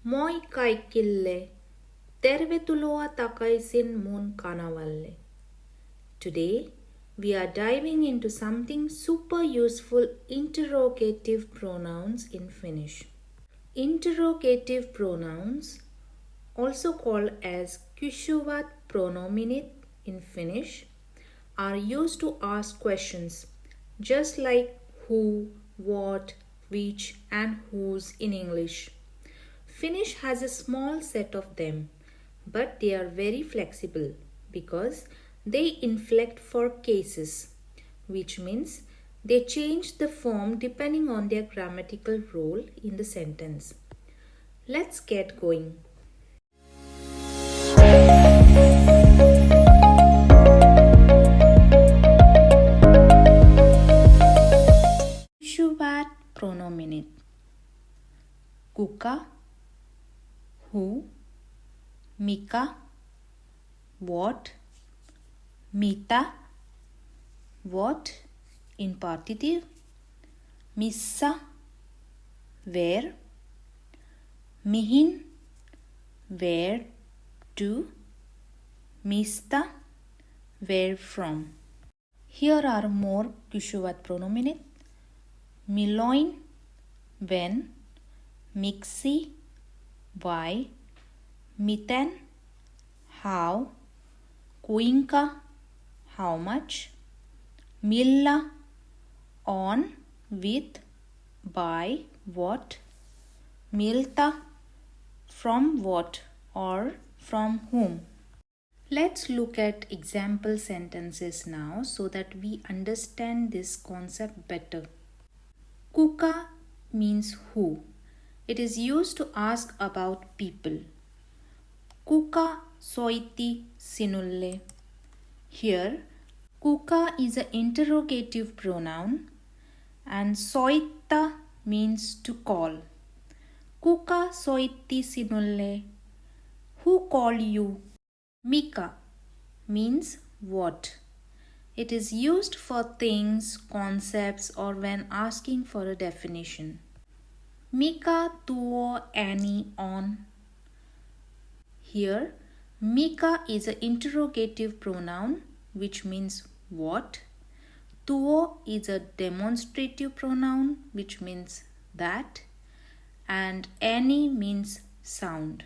Moi kaikille! Tervetuloa takaisin mun kanavalle. Today, we are diving into something super useful, interrogative pronouns in Finnish. Interrogative pronouns, also called as kysymykset pronominit in Finnish, are used to ask questions just like who, what, which and whose in English. Finnish has a small set of them, but they are very flexible because they inflect for cases, which means they change the form depending on their grammatical role in the sentence. Let's get going. Kysymykset pronominit. Kuka, who, mikä, what, mitä, what in partitive, missä, where, mihin, where to, mistä, where from. Here are more kysymykset pronominit. Milloin, when, miksi, why, miten, how, kuinka, how much, millä, on, with, by, what, miltä, from what or from whom. Let's look at example sentences now so that we understand this concept better. Kuka means who. It is used to ask about people. Kuka soitti sinulle. Here, kuka is an interrogative pronoun and soitta means to call. Kuka soitti sinulle? Who called you? Mikä means what. It is used for things, concepts or when asking for a definition. Mikä tuo ääni on? Here, mikä is an interrogative pronoun which means what. Tuo is a demonstrative pronoun which means that. And ääni means sound.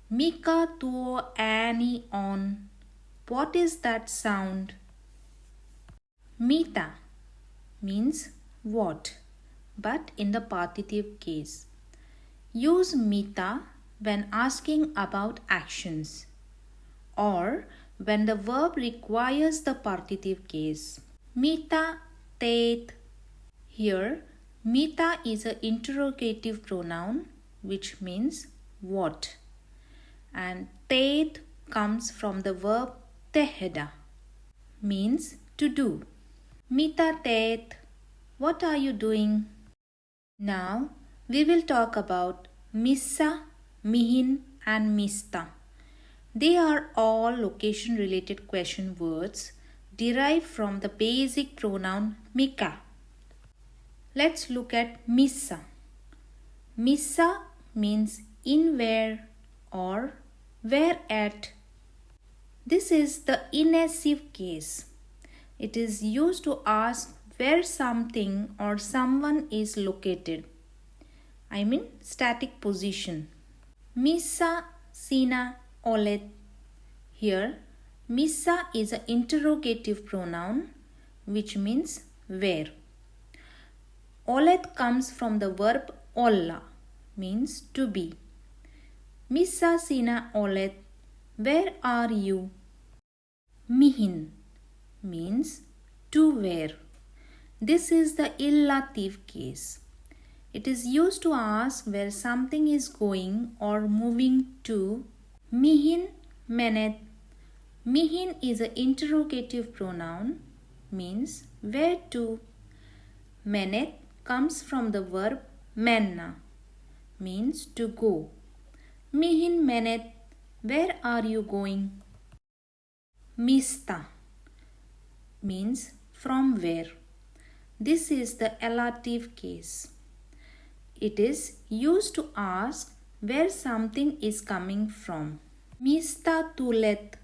Mikä tuo ääni on? What is that sound? Mitä means what, but in the partitive case. Use mitä when asking about actions or when the verb requires the partitive case. Mitä teet? Here, mitä is an interrogative pronoun which means what, and teet comes from the verb tehdä, means to do. Mitä teet? What are you doing? Now we will talk about missä, mihin and mistä. They are all location related question words derived from the basic pronoun mikä. Let's look at missä. Missä means in where or where at. This is the inessive case. It is used to ask where something or someone is located. I mean static position. Missä sinä olet? Here, missä is an interrogative pronoun which means where. Olet comes from the verb olla, means to be. Missä sinä olet? Where are you? Mihin means to where. This is the illative case. It is used to ask where something is going or moving to. Mihin menet? Mihin is an interrogative pronoun, means where to. Menet comes from the verb mennä, means to go. Mihin menet? Where are you going? Mistä means from where. This is the elative case. It is used to ask where something is coming from. Mistä tulet?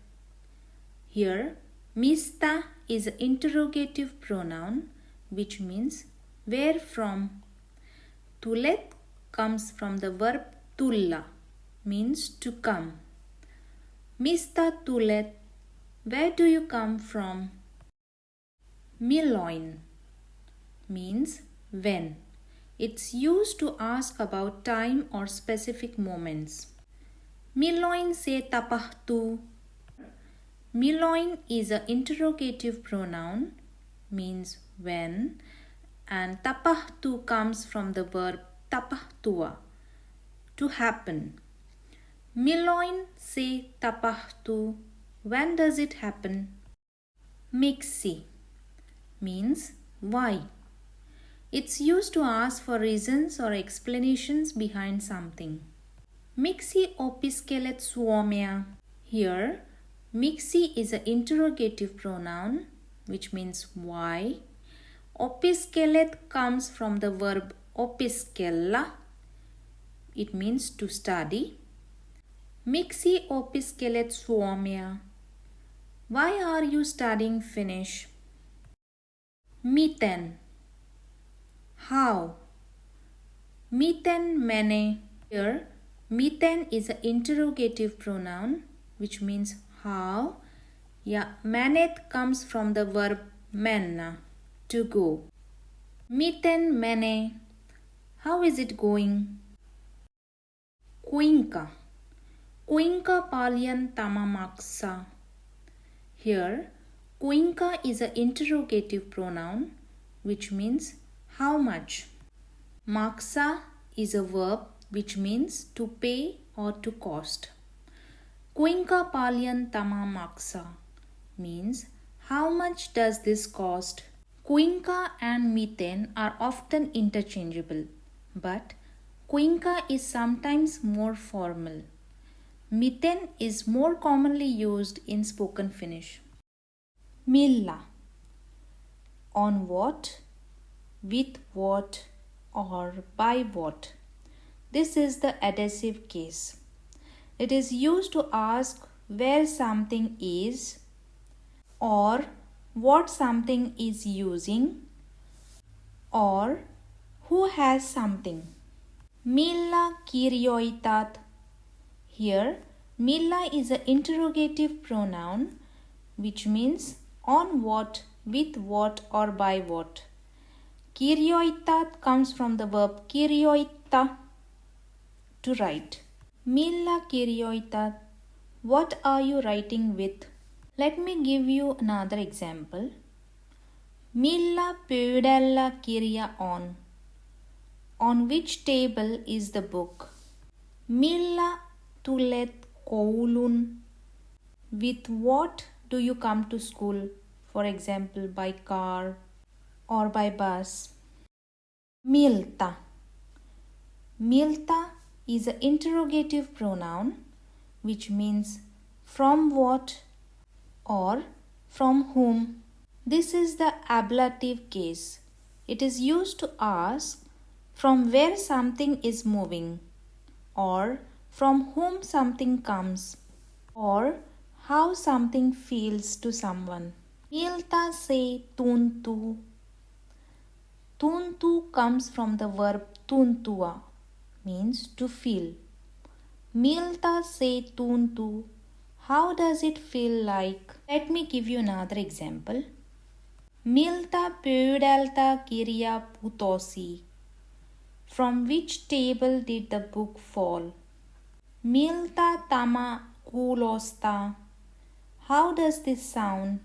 Here, mistä is an interrogative pronoun which means where from. Tulet comes from the verb tulla, means to come. Mistä tulet? Where do you come from? Milloin means when. It's used to ask about time or specific moments. Milloin se tapahtuu? Milloin is an interrogative pronoun, means when, and tapahtuu comes from the verb tapahtua, to happen. Milloin se tapahtuu? When does it happen? Miksi means why. It's used to ask for reasons or explanations behind something. Miksi opiskelet suomea? Here, miksi is an interrogative pronoun which means why. Opiskelet comes from the verb opiskella. It means to study. Miksi opiskelet suomea? Why are you studying Finnish? Miten? How? Miten menee? Here, miten is an interrogative pronoun which means how. Menet comes from the verb mennä, to go. Miten menee? How is it going? Kuinka? Kuinka paljon tämä maksaa? Here, kuinka is an interrogative pronoun which means how much. Maksaa is a verb which means to pay or to cost. Kuinka paljon tämä maksaa means how much does this cost? Kuinka and miten are often interchangeable, but kuinka is sometimes more formal. Miten is more commonly used in spoken Finnish. Millä? On what, with what, or by what. This is the adjective case. It is used to ask where something is or what something is using or who has something. Millä kirjoitat? Here, millä is an interrogative pronoun which means on what, with what, or by what. Kirjoitat comes from the verb kirjoittaa, to write. Millä kirjoitat? What are you writing with? Let me give you another example. Millä pöydällä kirja on? On which table is the book? Millä tulet kouluun? With what do you come to school? For example, by car or by bus. Miltä? Miltä is an interrogative pronoun which means from what or from whom. This is the ablative case. It is used to ask from where something is moving or from whom something comes or how something feels to someone. Miltä se tuntuu? Tuntuu comes from the verb tuntua, means to feel. Miltä se tuntuu? How does it feel like? Let me give you another example. Miltä pöydältä kirja putosi? From which table did the book fall? Miltä tämä kuulostaa? How does this sound?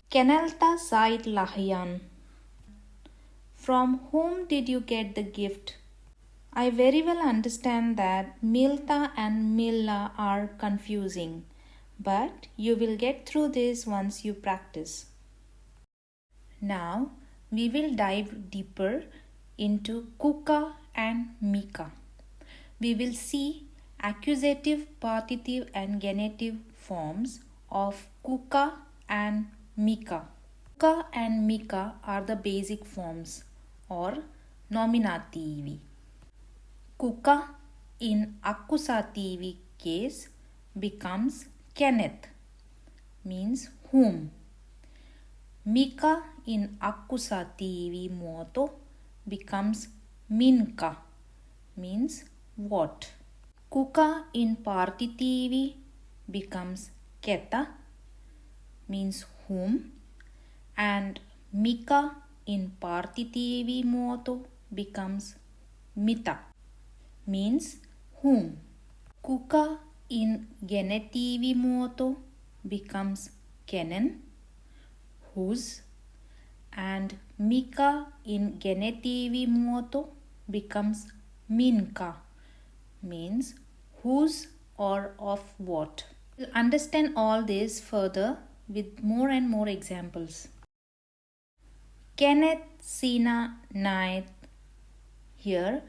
Keneltä sait lahjan? From whom did you get the gift? I very well understand that miltä and millä are confusing, but you will get through this once you practice. Now we will dive deeper into Kuka and Mikä. We will see accusative, partitive and genitive forms of Kuka and Mikä. Kuka and Mikä are the basic forms or nominative. Kuka in accusative case becomes kenet, means whom. Mikä in accusative muoto becomes minkä, means what. Kuka in partitive becomes ketä, means whom, and mikä in partitive muoto becomes mitä, means whom. Kuka in genitive muoto becomes kenen, whose, and mikä in genitive muoto becomes minkä, means whose or of what. We'll understand all this further with more and more examples. Kenet sinä näet. Here,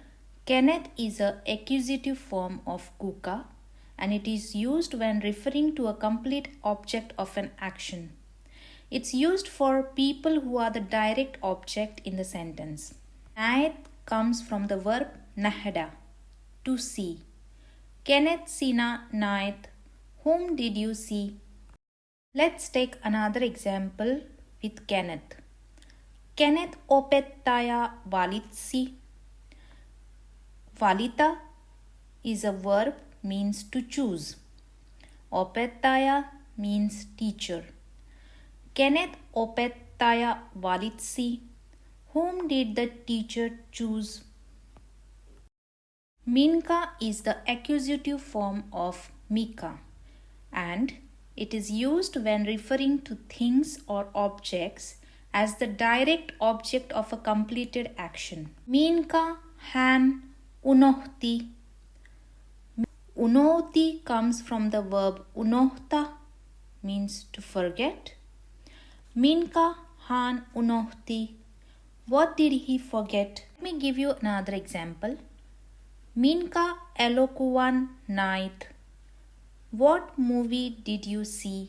kenet is an accusative form of kuka and it is used when referring to a complete object of an action. It's used for people who are the direct object in the sentence. Näet comes from the verb nähdä, to see. Kenet sinä näet. Whom did you see? Let's take another example with kenet. Kenet opettaja valitsi. Valita is a verb, means to choose. Opettaja means teacher. Kenet opettaja valitsi. Whom did the teacher choose? Minkä is the accusative form of mikä, and it is used when referring to things or objects as the direct object of a completed action. Minkä hän unohti. Unohti comes from the verb unohta, means to forget. Minkä hän unohti. What did he forget? Let me give you another example. Minkä elokuvan näit. What movie did you see?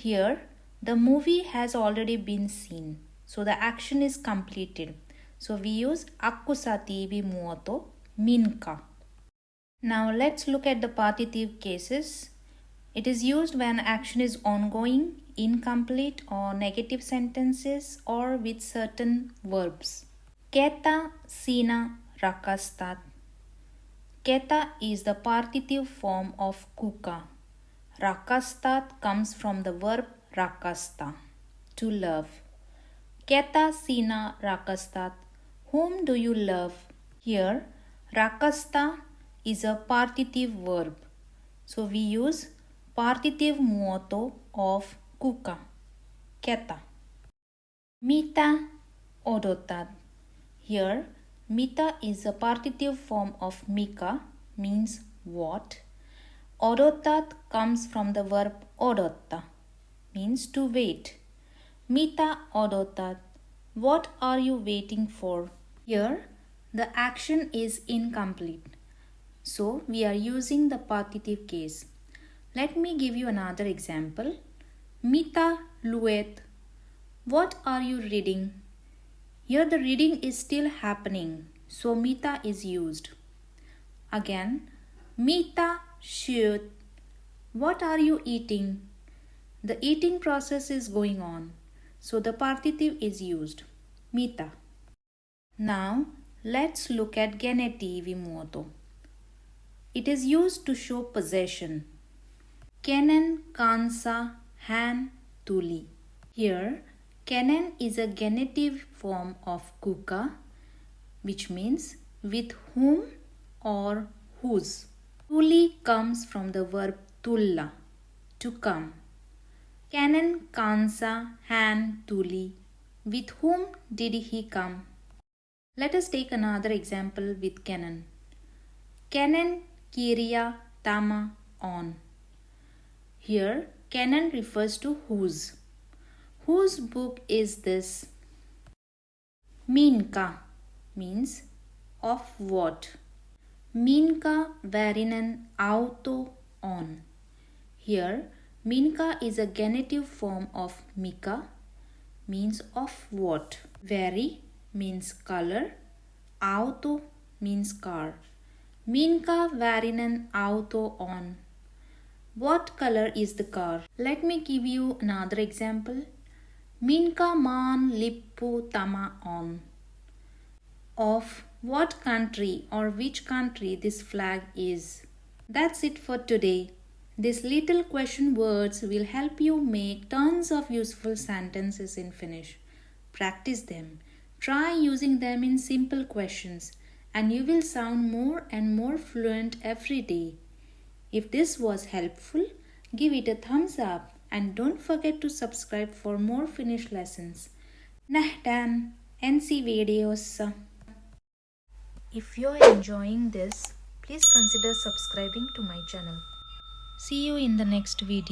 Here, the movie has already been seen, so the action is completed. So we use accusative muoto, minkä. Now let's look at the partitive cases. It is used when action is ongoing, incomplete or negative sentences or with certain verbs. Ketä sinä rakastat. Ketä is the partitive form of kuka. Rakastat comes from the verb rakasta, to love. Ketä sinä rakastat. Whom do you love? Here, rakasta is a partitive verb. So we use partitive muoto of kuka, ketä. Mitä odotat. Here, mitä is a partitive form of mikä, means what. Odotat comes from the verb odotta, means to wait. Mitä odotat. What are you waiting for? Here, the action is incomplete. So, we are using the partitive case. Let me give you another example. Mitä luet. What are you reading? Here the reading is still happening, so mitä is used. Again, mitä syöt. What are you eating? The eating process is going on, so the partitive is used. Mitä. Now, let's look at genitive muoto. It is used to show possession. Kenen kanssa hän tuli. Here, kenen is a genitive form of kuka, which means with whom or whose. Tuli comes from the verb tulla, to come. Kenen kanssa hän tuli. With whom did he come? Let us take another example with kenen. Kenen kirja tämä on. Here, kenen refers to whose. Whose book is this? Minkä means of what. Minkä värinen auto on. Here, minkä is a genitive form of mikä, means of what. Väri means color. Auto means car. Minkä värinen auto on? What color is the car? Let me give you another example. Minkä maan lippu tämä on? Of what country or which country this flag is? That's it for today. These little question words will help you make tons of useful sentences in Finnish. Practice them. Try using them in simple questions and you will sound more and more fluent every day. If this was helpful, give it a thumbs up and don't forget to subscribe for more Finnish lessons. Nähdään ensi videossa. If you're enjoying this, please consider subscribing to my channel. See you in the next video.